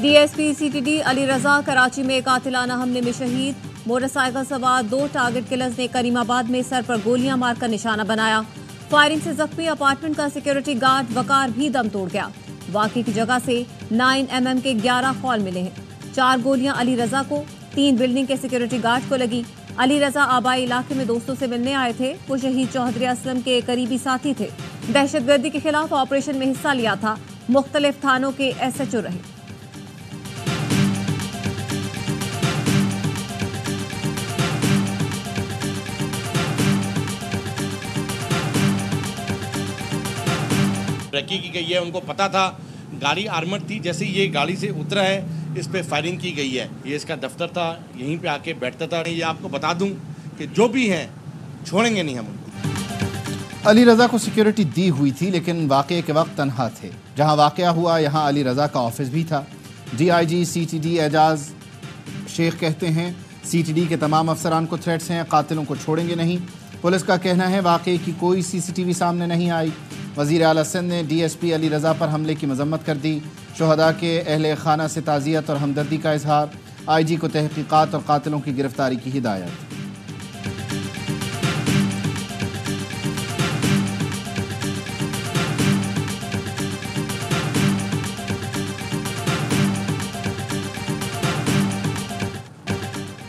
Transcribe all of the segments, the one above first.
DSP CTD Ali रजा कराची में कातिलाना हमले में शहीद। मोटरसाइकिल सवार 2 टारगेट किलर्स ने करीमाबाद में सर पर गोलियां मारकर निशाना बनाया। फायरिंग से जख्मी अपार्टमेंट का सिक्योरिटी गार्ड वकार भी दम तोड़ गया। वाकई की जगह से 9mm के 11 खौल मिले हैं। 4 गोलियां अली रजा को, 3 बिल्डिंग के सिक्योरिटी गार्ड को लगी। अली रजा आबाई इलाके में दोस्तों से मिलने आए थे। वो शहीद चौधरी असलम के करीबी साथी थे। दहशतगर्दी के खिलाफ ऑपरेशन में हिस्सा लिया था। मुख्तलिफ थानों के SHO रहे। ट्रैकिंग की गई है, उनको पता था गाड़ी आर्मर्ड थी। जैसे ये गाड़ी से उतरा है, इस पे फायरिंग की गई है। ये इसका दफ्तर था, यहीं पे आके बैठता था। ये आपको बता दूं कि जो भी हैं छोड़ेंगे नहीं हम उनको। अली रजा को सिक्योरिटी दी हुई थी, लेकिन वाक़े के वक्त तन्हा थे। जहां वाक़या हुआ यहां अली रजा का ऑफिस भी था। DIG CTD एजाज शेख कहते हैं CTD के तमाम अफसरान को थ्रेट्स हैं, कातिलों को छोड़ेंगे नहीं। पुलिस का कहना है वाक़े की कोई CCTV सामने नहीं आई। वज़ीर आला सिंध ने DSP अली रजा पर हमले की मजम्मत कर दी। शुहदा के अहले खाना से ताज़ियत और हमदर्दी का इजहार। IG को तहक़ीक़ात और कातिलों की गिरफ्तारी की हिदायत।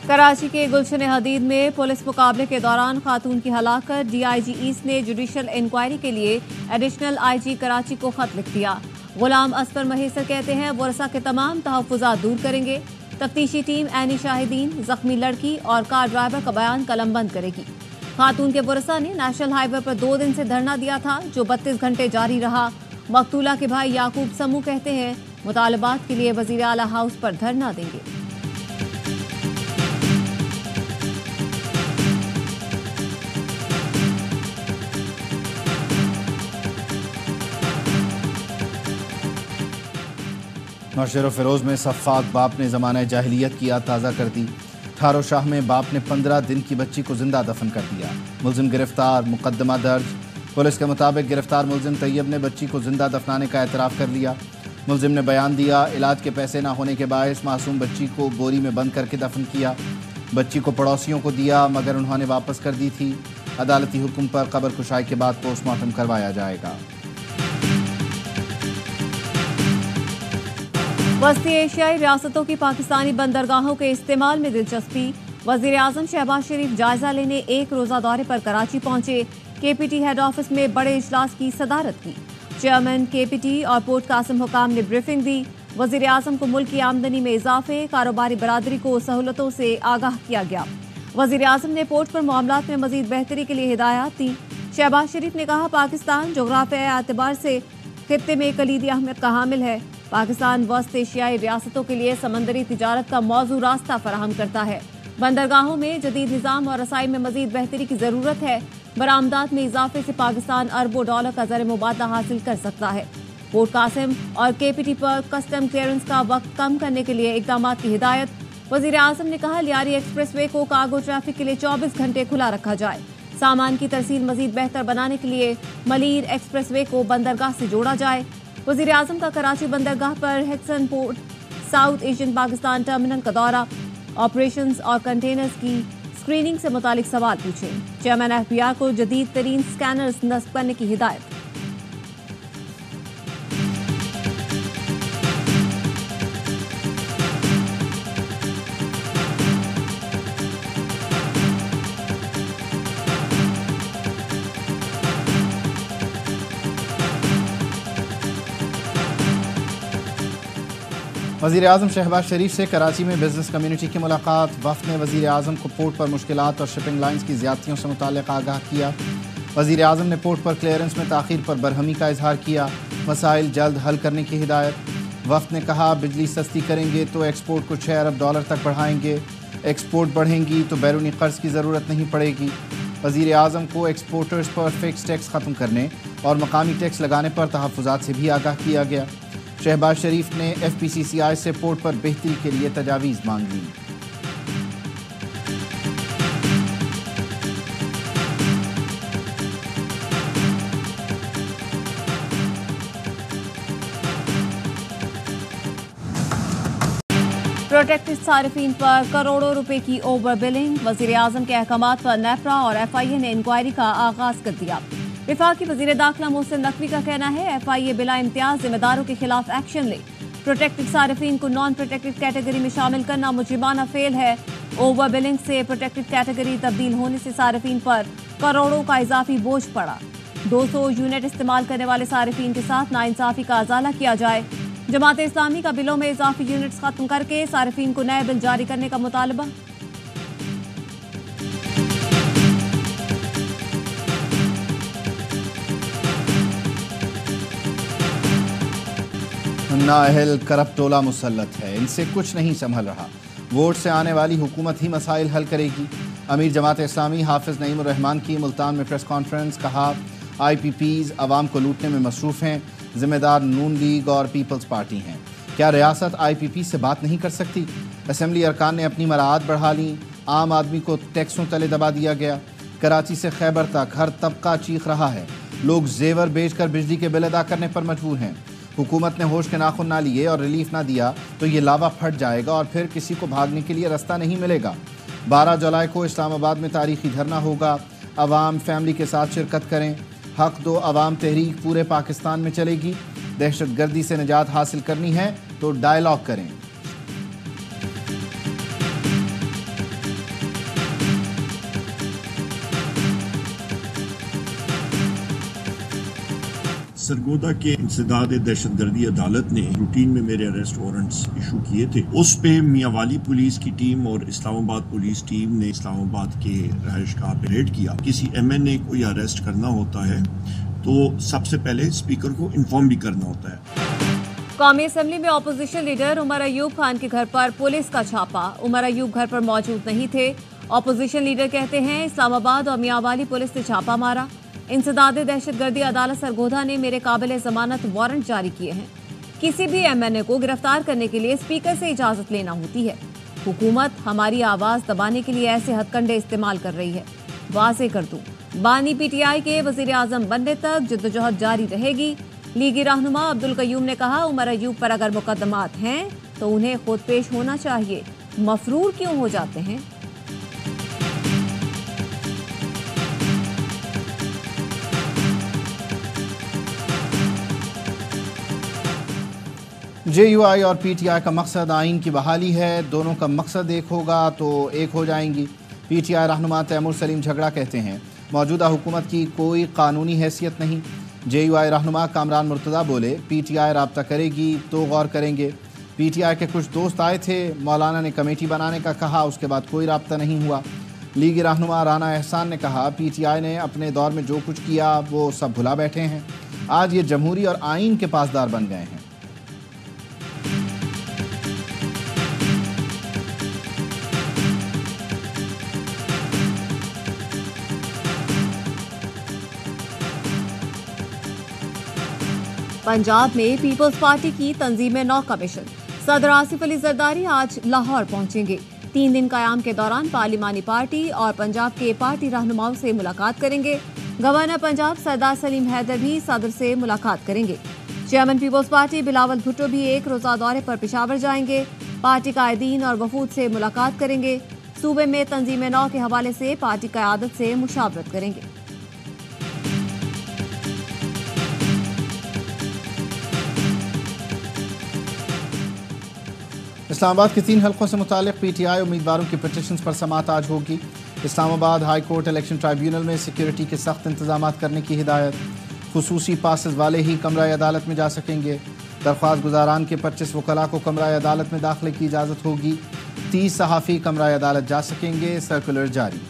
कराची के गुलशन हदीद में पुलिस मुकाबले के दौरान खातून की हलाकत। DIG ईस्ट ने जुडिशल इंक्वायरी के लिए एडिशनल IG कराची को खत लिख दिया। गुलाम असफर महेसर कहते हैं वर्षा के तमाम तहफ़्फ़ुज़ात दूर करेंगे। तफ्तीशी टीम ऐनी शाहिदीन, जख्मी लड़की और कार ड्राइवर का बयान कलमबंद करेगी। खातून के वर्षा ने नेशनल हाईवे पर 2 दिन से धरना दिया था, जो 32 घंटे जारी रहा। मकतूला के भाई याकूब समू कहते हैं मुतालबात के लिए वज़ीर आला हाउस पर धरना देंगे। नौशेर फिरोज में सफ़ाक बाप ने ज़माना जाहिलियत की याद ताज़ा कर दी। ठारो शाह में बाप ने 15 दिन की बच्ची को जिंदा दफन कर दिया। मुलजिम गिरफ्तार, मुकदमा दर्ज। पुलिस के मुताबिक गिरफ्तार मुलजिम तैयब ने बच्ची को जिंदा दफनाने का एतराफ़ कर लिया। मुलजिम ने बयान दिया इलाज के पैसे ना होने के बायस मासूम बच्ची को बोरी में बंद करके दफन किया। बच्ची को पड़ोसियों को दिया मगर उन्होंने वापस कर दी थी। अदालती हुक्म पर कब्र कुशाई के बाद पोस्टमार्टम करवाया जाएगा। वस्ती एशियाई रियासतों की पाकिस्तानी बंदरगाहों के इस्तेमाल में दिलचस्पी। वज़ीर आज़म शहबाज शरीफ जायजा लेने 1 रोज़ा दौरे पर कराची पहुंचे। KPT हेड ऑफिस में बड़े इजलास की सदारत की। चेयरमैन KPT और पोर्ट कासिम हुकाम ने ब्रीफिंग दी। वज़ीर आज़म को मुल्क की आमदनी में इजाफे, कारोबारी बरादरी को सहूलतों से आगाह किया गया। वज़ीर आज़म ने पोर्ट पर मामलात में मज़ीद बेहतरी के लिए हिदायत दी। शहबाज शरीफ ने कहा पाकिस्तान जोग्राफियाई एतबार से खित्ते में कलीदी अहमियत का हामिल है। पाकिस्तान वस्त एशियाई रियासतों के लिए समंदरी तिजारत का मौजू रास्ता फराहम करता है। बंदरगाहों में जदीद निज़ाम और रसाई में मजीद बेहतरी की ज़रूरत है। बरामदात में इजाफे से पाकिस्तान अरबों डॉलर का ज़र मुबादला हासिल कर सकता है। पोर्ट कासिम और KPT पर कस्टम क्लियरेंस का वक्त कम करने के लिए इक़दाम की हिदायत। वज़ीर आज़म ने कहा लियारी एक्सप्रेसवे को कार्गो ट्रैफिक के लिए 24 घंटे खुला रखा जाए। सामान की तरसील मजीद बेहतर बनाने के लिए मलीर एक्सप्रेसवे को बंदरगाह से जोड़ा जाए। वज़ीर आज़म का कराची बंदरगाह पर hexane port south Asian Pakistan terminal का दौरा। ऑपरेशंस और कंटेनर्स की स्क्रीनिंग से मुतालिक सवाल पूछे। चेयरमैन FBI को जदीद तरीन स्कैनर्स नस्ब करने की हिदायत। वज़ीर आज़म शहबाज शरीफ से कराची में बिजनेस कम्युनिटी की मुलाकात। वफ़द ने वज़ीर आज़म को पोर्ट पर मुश्किलात और शिपिंग लाइन्स की ज़्यादतियों से मुताल्लिक़ आगाह किया। वज़ीर आज़म ने पोर्ट पर क्लियरेंस में ताख़ीर पर बरहमी का इजहार किया। मसाइल जल्द हल करने की हिदायत। वफ़द ने कहा बिजली सस्ती करेंगे तो एक्सपोर्ट को 6 अरब डॉलर तक बढ़ाएंगे। एक्सपोर्ट बढ़ेंगी तो बैरूनी कर्ज की ज़रूरत नहीं पड़ेगी। वज़ीर आज़म को एक्सपोर्टर्स पर फिक्स टैक्स ख़त्म करने और मकामी टैक्स लगाने पर तहफ़्फ़ुज़ात से भी आगाह किया गया। शहबाज शरीफ ने FPCCI से पोर्ट पर बेहतरी के लिए तजावीज़ मांग ली। प्रोटेक्टेड सारिफीन पर करोड़ों रुपए की ओवर बिलिंग। वज़ीर-ए-आज़म के अहकामात पर नेपरा और FIA ने इंक्वायरी का आगाज कर दिया। वफाकी वज़ीर दाखिला मोहसिन नकवी का कहना है FIA बिला इम्तियाज जिम्मेदारों के खिलाफ एक्शन ले। प्रोटेक्टेड सारिफीन को नॉन प्रोटेक्टेड कैटेगरी में शामिल करना मुजरिमाना फेल है। ओवर बिलिंग से प्रोटेक्टेड कैटेगरी तब्दील होने से सारिफीन पर करोड़ों का इजाफी बोझ पड़ा। 200 यूनिट इस्तेमाल करने वाले सारिफीन के साथ नाइंसाफी का अजाला किया जाए। जमात इस्लामी का बिलों में इजाफी यूनिट्स खत्म करके सारिफीन को नए बिल जारी करने का मुतालबा। नाअहल करप्ट टोला मुसल्लत है, इनसे कुछ नहीं संभल रहा। वोट से आने वाली हुकूमत ही मसाइल हल करेगी। अमीर जमात इस्लामी हाफिज नईम उर रहमान की मुल्तान में प्रेस कॉन्फ्रेंस। कहा IPPs आवाम को लूटने में मसरूफ़ हैं, जिम्मेदार नून लीग और पीपल्स पार्टी हैं। क्या रियासत IPP से बात नहीं कर सकती? असम्बली अरकान ने अपनी मराआत बढ़ा ली। आम आदमी को टैक्सों तले दबा दिया गया। कराची से खैबर तक हर तबका चीख रहा है। लोग जेवर बेचकर बिजली के बिल अदा करने पर मजबूर हैं। हुकूमत ने होश के नाखुन ना लिए और रिलीफ ना दिया तो ये लावा फट जाएगा और फिर किसी को भागने के लिए रास्ता नहीं मिलेगा। 12 जुलाई को इस्लामाबाद में तारीखी धरना होगा। अवाम फैमिली के साथ शिरकत करें। हक दो अवाम तहरीक पूरे पाकिस्तान में चलेगी। दहशत गर्दी से निजात हासिल करनी है तो डायलॉग करें। सरगोदा के इंसदाद दहशत गर्दी अदालत ने रूटीन में मेरे अरेस्ट वारंट्स इशू किए थे। उस पे मियांवाली पुलिस की टीम और इस्लामाबाद पुलिस टीम ने इस्लामाबाद के रहायशगाह पे रेड किया। किसी MNA को या अरेस्ट करना होता है तो सबसे पहले स्पीकर को इन्फॉर्म भी करना होता है। कौमी असम्बली में अपोजिशन लीडर उमर अयूब खान के घर पर पुलिस का छापा। उमर अयूब घर पर मौजूद नहीं थे। अपोजिशन लीडर कहते हैं इस्लामाबाद और मियांवाली पुलिस ने छापा मारा। इंसदाद दहशतगर्दी अदालत सरगोधा ने मेरे काबिल जमानत वारंट जारी किए हैं। किसी भी MNA को गिरफ्तार करने के लिए स्पीकर से इजाजत लेना होती है। हुकूमत हमारी आवाज दबाने के लिए ऐसे हथकंडे इस्तेमाल कर रही है। वाज़ेह कर दूं, बानी PTI के वज़ीर-ए-आज़म बनने तक जद्दोजहद जारी रहेगी। लीगी रहनुमा अब्दुल कयूम ने कहा उमर अयूब पर अगर मुकदमात हैं तो उन्हें खुद पेश होना चाहिए, मफरूर क्यों हो जाते हैं। JUI और PTI का मकसद आइन की बहाली है। दोनों का मकसद एक होगा तो एक हो जाएंगी। PTI रहनुमा तैमूर सलीम झगड़ा कहते हैं मौजूदा हुकूमत की कोई कानूनी हैसियत नहीं। JUI रहनुमा कामरान मुर्तज़ा बोले PTI राब्ता करेगी तो गौर करेंगे। PTI के कुछ दोस्त आए थे, मौलाना ने कमेटी बनाने का कहा, उसके बाद कोई राब्ता नहीं हुआ। लीगी रहनुमा राना एहसान ने कहा PTI ने अपने दौर में जो कुछ किया वो सब भुला बैठे हैं। आज ये जमहूरी और आइन के पासदार बन गए हैं। पंजाब में पीपल्स पार्टी की तंजीम 9 का मिशन। सदर आसिफ अली जरदारी आज लाहौर पहुंचेंगे। 3 दिन क़याम के दौरान पार्लिमानी पार्टी और पंजाब के पार्टी रहनुमाओं से मुलाकात करेंगे। गवर्नर पंजाब सरदार सलीम हैदर भी सदर से मुलाकात करेंगे। चेयरमैन पीपल्स पार्टी बिलावल भुट्टो भी एक रोज़ा दौरे पर पेशावर जाएंगे। पार्टी कायदीन और वफूद से मुलाकात करेंगे। सूबे में तंजीम 9 के हवाले से पार्टी क़यादत से मुशावरत करेंगे। इस्लामाबाद के 3 हल्कों से मुतालिक PTI उम्मीदवारों की पिटिशंस पर समाअत आज होगी। Islamabad high court election tribunal में सिक्योरिटी के सख्त इंतजाम करने की हिदायत। खुसूसी पासेस वाले ही कमरा अदालत में जा सकेंगे। दरख्वास्त गुजारान के 25 वकला को कमरा अदालत में दाखिले की इजाज़त होगी। 30 सहाफ़ी कमरा अदालत जा सकेंगे। सर्कुलर जारी।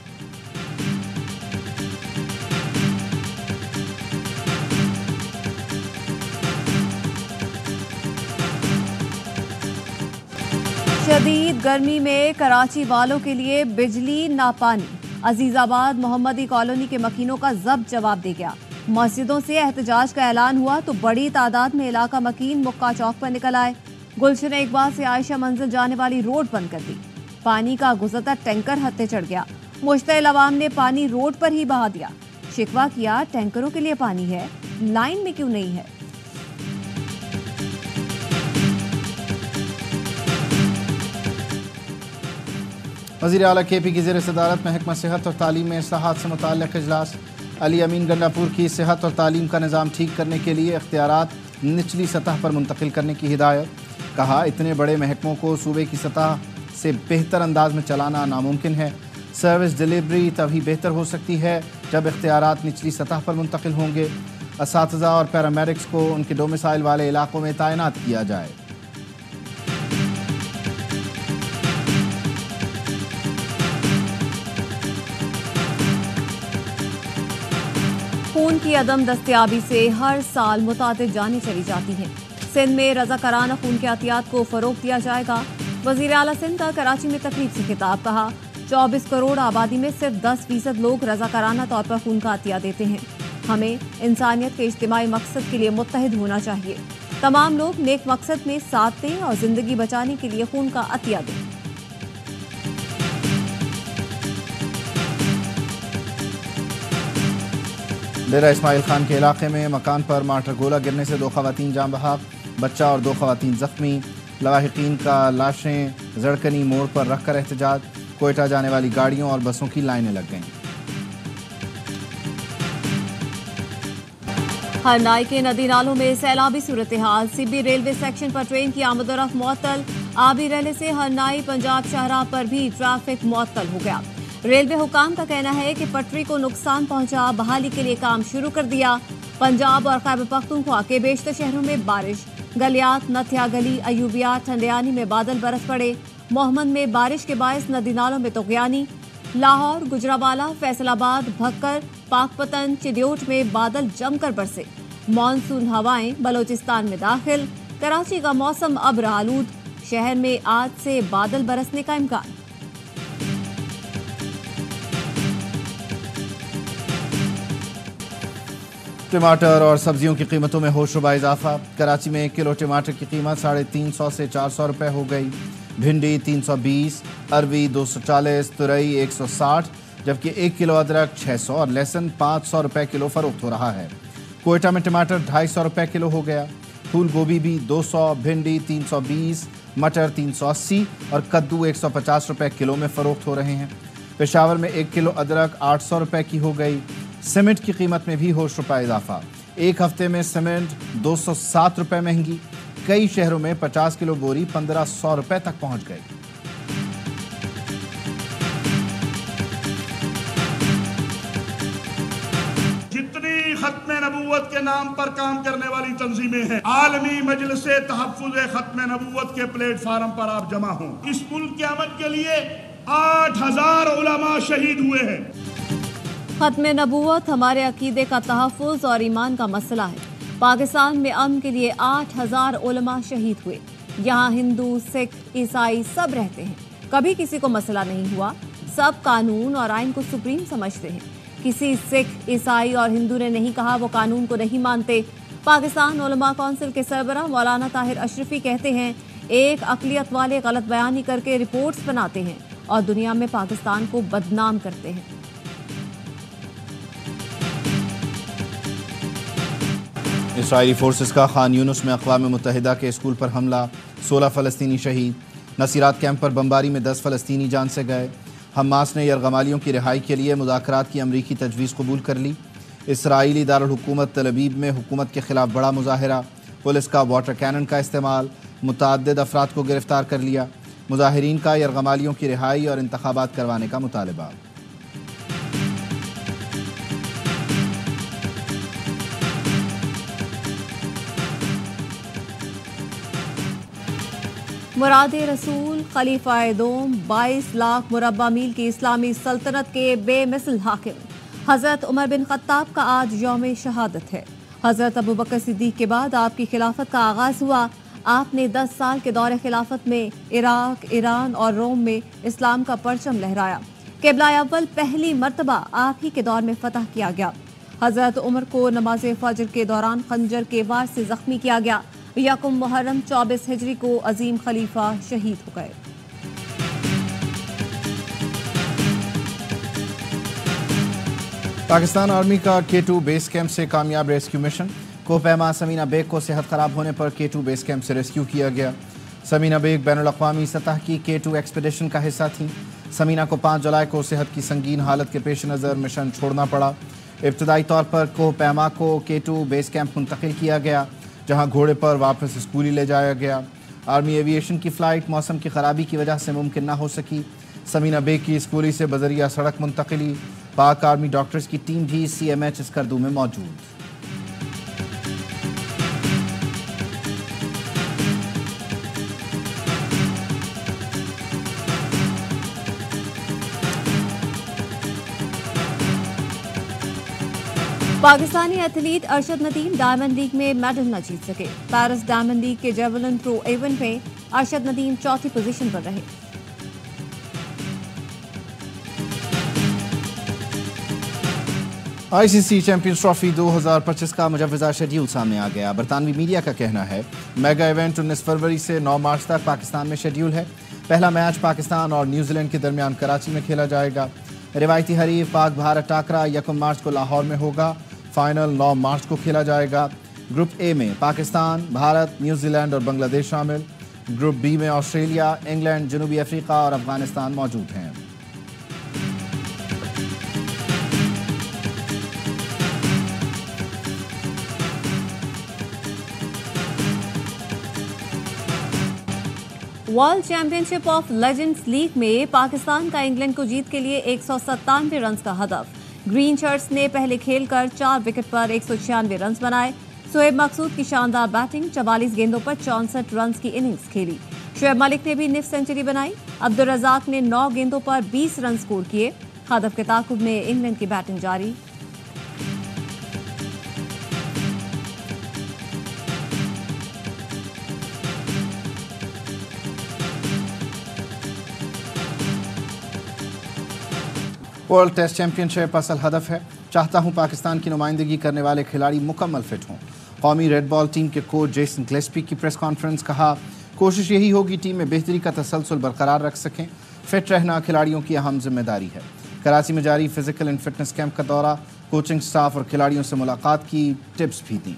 शदीद गर्मी में कराची वालों के लिए बिजली ना पानी। अजीजाबाद मोहम्मदी कॉलोनी के मकीनों का जब्त जवाब दे गया। मस्जिदों से एहतजाज का ऐलान हुआ तो बड़ी तादाद में इलाका मकीन मुक्का चौक पर निकल आए। गुलशन इकबाल से आयशा मंजिल जाने वाली रोड बंद कर दी। पानी का गुजरता टैंकर हत्थे चढ़ गया। मुश्तइल अवाम ने पानी रोड पर ही बहा दिया। शिकवा किया टैंकरों के लिए पानी है, लाइन में क्यों नहीं है। वज़ीर आला KP की ज़ेर सदारत महकमा सेहत और तालीम में इस्लाहात से मुताल्लिक़ इजलास। अली अमीन गंडापुर की सेहत और तालीम का निज़ाम ठीक करने के लिए इख्तियारात निचली सतह पर मुंतकिल करने की हिदायत। कहा, इतने बड़े महकमों को सूबे की सतह से बेहतर अंदाज में चलाना नामुमकिन है। सर्विस डिलीवरी तभी बेहतर हो सकती है जब इख्तियारात निचली सतह पर मुंतकिल होंगे। असातिज़ा और पैरामेडिक्स को उनके डोमिसाइल वाले इलाकों में तैनात किया जाए। खून की अदम दस्तयाबी से हर साल मुतादिद जानें चली जाती हैं। सिंध में रज़ाकाराना खून के अतियात को फ़रोग़ दिया जाएगा। वज़ीर आला सिंध का कराची में तकरीब से खिताब। कहा, 24 करोड़ आबादी में सिर्फ 10% लोग रज़ाकाराना तौर पर खून का अतिया देते हैं। हमें इंसानियत के इज्तिमाई मकसद के लिए मुत्तहिद होना चाहिए। तमाम लोग नेक मकसद में साथ दें और ज़िंदगी बचाने के लिए खून का अतिया दें। डेरा इस्माइल खान के इलाके में मकान पर मार्टर गोला गिरने से 2 खवातीन जान बहक, बच्चा और 2 खवातीन जख्मी। लवाहिकीन का लाशें जड़कनी मोड़ पर रखकर एहतजाज। कोयटा जाने वाली गाड़ियों और बसों की लाइनें लग गईं। हरनाई के नदी नालों में सैलाबी सूरत हाल। सीबी रेलवे सेक्शन पर ट्रेन की आमदोरफ्त मुअत्तल। आबी रहने से हरनाई पंजाब शाहराह पर भी ट्रैफिक मुअत्तल हो गया। रेलवे हुकाम का कहना है कि पटरी को नुकसान पहुंचा, बहाली के लिए काम शुरू कर दिया। पंजाब और खैबर पख्तूनख्वा के बेशतर शहरों में बारिश। गलियात, नथिया गली, अयूबियात, ठंडियानी में बादल बरस पड़े। मोहम्मद में बारिश के बायस नदी नालों में तुग़यानी। लाहौर, गुजरावाला, फैसलाबाद, भक्कर, पाकपतन, चिडियोट में बादल जमकर बरसे। मानसून हवाएं बलोचिस्तान में दाखिल। कराची का मौसम अब्र आलूद। शहर में आज से बादल बरसने का इम्कान। टमाटर और सब्जियों की कीमतों में होशरुबा इजाफा। कराची में 1 किलो टमाटर की कीमत 350 से 400 रुपये हो गई। भिंडी 320, अरवी 240, तुरई 160, जबकि 1 किलो अदरक 600 और लहसुन 500 रुपये किलो फरोख्त हो रहा है। कोयटा में टमाटर 250 रुपये किलो हो गया। फूल गोभी भी 200, भिंडी 320, मटर 380 और कद्दू 150 रुपये किलो में फरोख्त हो रहे हैं। पेशावर में 1 किलो अदरक 800 रुपये की हो गई। सीमेंट की कीमत में भी होशरुबा इजाफा। एक हफ्ते में सीमेंट 207 रुपये महंगी। कई शहरों में 50 किलो बोरी 1500 रुपये तक पहुंच गई। जितनी खत्म नबूवत के नाम पर काम करने वाली तंजीमें हैं, आलमी मजलिसे तहफ्फुज़ खत्म नबूवत के प्लेटफार्म पर आप जमा हों। इस मुल्क की आमद के लिए 8000 उलमा शहीद हुए हैं। खत्म नबूवत हमारे अकीदे का तहफ़्फ़ुज़ और ईमान का मसला है। पाकिस्तान में अमन के लिए 8000 उलमा शहीद हुए। यहाँ हिंदू, सिख, ईसाई सब रहते हैं। कभी किसी को मसला नहीं हुआ। सब कानून और आइन को सुप्रीम समझते हैं। किसी सिख, ईसाई और हिंदू ने नहीं कहा वो कानून को नहीं मानते। पाकिस्तान उलमा कौंसिल के सरबराह मौलाना ताहिर अशरफी कहते हैं, एक अक़लियत वाले गलत बयानी करके रिपोर्ट्स बनाते हैं और दुनिया में पाकिस्तान को बदनाम करते हैं। इसराइली फोर्सेस का खान यूनुस में अक़वाम मुत्तहिदा के स्कूल पर हमला। 16 फ़लस्तीनी शहीद। नसीरात कैंप पर बमबारी में 10 फ़लस्तीनी जान से गए। हमास ने यरगमालियों की रिहाई के लिए मुज़ाकरात की अमरीकी तजवीज़ कबूल कर ली। इसराइली दारुल हुकूमत तल अबीब में हुकूमत के ख़िलाफ़ बड़ा मुज़ाहरा। पुलिस का वाटर कैनन का इस्तेमाल। मुतअद्दिद अफराद को गिरफ़्तार कर लिया। मुज़ाहिरीन का यरगमालियों की रिहाई और इंतखाबात करवाने का मुतालबा। मुरादे रसूल खलीफाए दोम 22 लाख मुरब्बा मील की इस्लामी सल्तनत के बेमिसल हाकिम हज़रत उमर बिन खत्ताब का आज यौम शहादत है। हज़रत अबू बकर सिद्दीक़ के बाद आपकी खिलाफत का आगाज़ हुआ। आपने 10 साल के दौरे खिलाफत में इराक, ईरान और रोम में इस्लाम का परचम लहराया। क़िबला अव्वल पहली मर्तबा आप ही के दौर में फतह किया गया। हज़रत उमर को नमाज फजर के दौरान खंजर के वार से ज़ख्मी किया गया। यकुम मुहर्रम 24 हिजरी को अजीम खलीफा शहीद हो गए। पाकिस्तान आर्मी का K2 बेस कैंप से कामयाब रेस्क्यू मिशन। कोपैमा समीना बेग को सेहत ख़राब होने पर K2 बेस कैंप से रेस्क्यू किया गया। समीना बेग बैनुल अक़वामी सतह की K2 एक्सपेडिशन का हिस्सा थी। समीना को 5 जुलाई को सेहत की संगीन हालत के पेश नज़र मिशन छोड़ना पड़ा। इब्तदाई तौर पर कोह पैमा को K2 बेस कैंप मुंतकिल किया गया, जहां घोड़े पर वापस स्कूली ले जाया गया। आर्मी एविएशन की फ़्लाइट मौसम की ख़राबी की वजह से मुमकिन न हो सकी। समीना बेग की स्कूली से बजरिया सड़क मुंतकिली। पाक आर्मी डॉक्टर्स की टीम भी CMH स्कर्दू में मौजूद। Pakistani athlete Arshad Nadeem diamond league में मेडल न जीत सके। पेरिस डायमंड लीग के जेवलिन थ्रो इवेंट में अरशद नदीम चौथी पोजीशन पर रहे। ICC चैंपियंस ट्रॉफी 2025 का मुजव्वज़ा शेड्यूल सामने आ गया। बरतानवी मीडिया का कहना है मेगा इवेंट 19 फरवरी से 9 मार्च तक पाकिस्तान में शेड्यूल है। पहला मैच पाकिस्तान और न्यूजीलैंड के दरमियान कराची में खेला जाएगा। रिवायती हरीफ पाक भारत टाकरा 1 मार्च को लाहौर में होगा। फाइनल 9 मार्च को खेला जाएगा। ग्रुप ए में पाकिस्तान, भारत, न्यूजीलैंड और बांग्लादेश शामिल। ग्रुप बी में ऑस्ट्रेलिया, इंग्लैंड, जनूबी अफ्रीका और अफगानिस्तान मौजूद हैं। World championship of legends league में पाकिस्तान का इंग्लैंड को जीत के लिए 197 रन का हदफ। ग्रीन शर्ट्स ने पहले खेलकर 4 विकेट पर 196 रन बनाए। शोएब मकसूद की शानदार बैटिंग, 44 गेंदों पर 64 रन की इनिंग्स खेली। शोएब मलिक ने भी निफ सेंचुरी बनाई। अब्दुल रज़ाक ने 9 गेंदों पर 20 रन स्कोर किए। हदफ के ताकुब में इंग्लैंड की बैटिंग जारी। वर्ल्ड टेस्ट चैंपियनशिप असल हदफ है। चाहता हूं पाकिस्तान की नुमाइंदगी करने वाले खिलाड़ी मुकम्मल फिट हों। कौमी रेड बॉल टीम के कोच जेसन ग्लेस्पी की प्रेस कॉन्फ्रेंस। कहा कोशिश यही होगी टीम में बेहतरी का तसलसल बरकरार रख सकें। फिट रहना खिलाड़ियों की अहम जिम्मेदारी है। कराची में जारी फिजिकल एंड फिटनेस कैंप का दौरा, कोचिंग स्टाफ और खिलाड़ियों से मुलाकात की, टिप्स भी दी।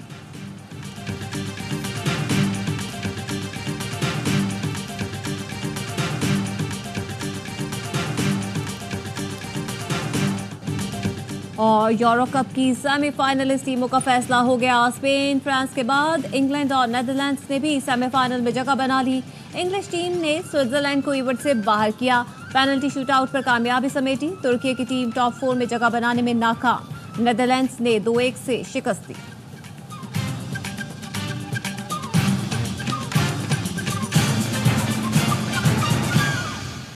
और यूरो कप की सेमीफाइनलिस्ट टीमों का फैसला हो गया। स्पेन, फ्रांस के बाद इंग्लैंड और नेदरलैंड्स ने भी सेमीफाइनल में जगह बना ली। इंग्लिश टीम ने स्विट्जरलैंड को इवेंट से बाहर किया। पेनल्टी शूटआउट पर कामयाबी समेटी। तुर्की की टीम टॉप 4 में जगह बनाने में नाकाम। नेदरलैंड्स ने 2-1 से शिकस्त दी।